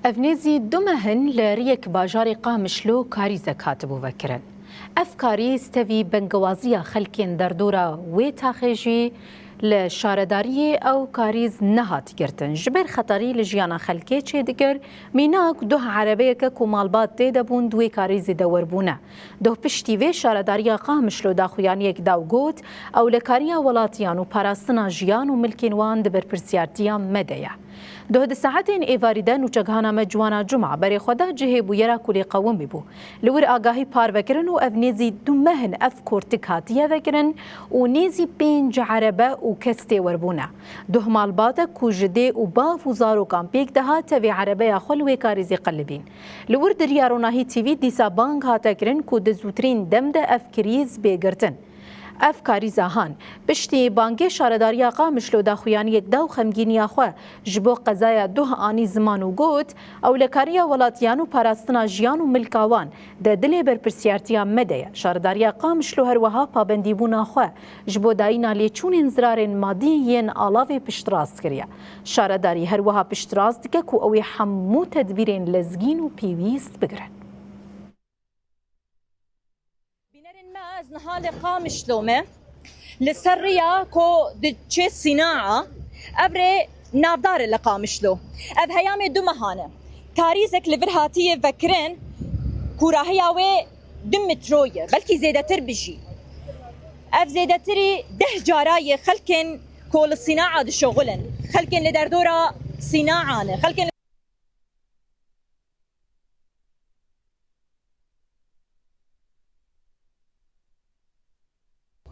افنيزي دمهن لريك باجاري قامشلو كاري زكات بوفكرن افكاري استوي بنقوازية خلكين دردورة ويتاخيجي لشارداري او كاريز نهات گرتن جبر خطري لجيانا خلكي چه دگر ميناك دوه عربية كمالبات تيدا بون دوي كاريز دور بونا دوه پشتيوه شارداري قامشلو داخويان يك داو گوت او لكاريا ولاتيان و پاراستنا جيان و ملكين وان دبر پرسيارتيان مدية دوه ساعتين ايواردن و چگهانا مجوانا جمعة بري خدا جهه بويرا كولي قومي بو لور آگاهي پار وكرن و افنيزي دمهن افكور تكاتيا وكرن و نيزي بينج عربة و كستي وربونا دوه مالباتا كو جدي و باف و زارو كامبيك دها تبي عربة خلوه كاريزي قلبين لور درياروناهي تيوي ديسا بانك هاتا كرن كو دزوترين دمده افكريز بيگرتن افکاری زهان پشتی بانگی شارداری قامشلو داخویانی یک داو خمگینی خو جبو قضایا دوه آنی زمان و گوت او لکاریا ولاتیان و پاراستنا جیان و ملکاوان ده دلی برپرسیارتیا مده شارداری قامشلو هر وها پابندی بونا خو جبو داینا لیچون انزرار مادیین آلاوی پشتراست کریا شارداری هر وها پشتراست دکه کو اوی حمو تدبیرین لزگین و پیویست بگرن از نهال قامشلومه لسريا كو دتشي صناعة أبري نافدار اللي قامشلو أب هيامي دو مهانة كاريزك لفرهاتية فكرين كوراهيا وي دم تروية بلكي زيادة تربجي أب زيادة تري ده جاراية خلكن كول الصناعة دي شغلن خلكن لدردورة صناعة خلكن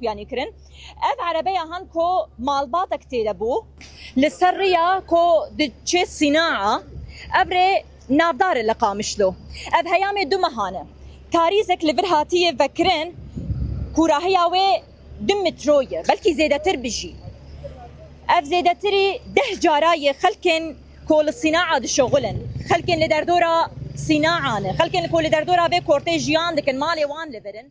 يعني كرن اف عربيه هان كو مالباتك تيدبو لسريا كو دتشي صناعه ابري نافدار اللي قامشلو اف هيامي دو مهانه كاريزك لفرهاتيه فكرين كوراهيا وي دم ترويه بلكي زيادة تربجي اف زيادة تري ده جاراية خلكن كول الصناعه دي شغلن خلكن لدردورة صناعه خلكن كول لدردورة في كورتيجيان دك المالي وان لفرن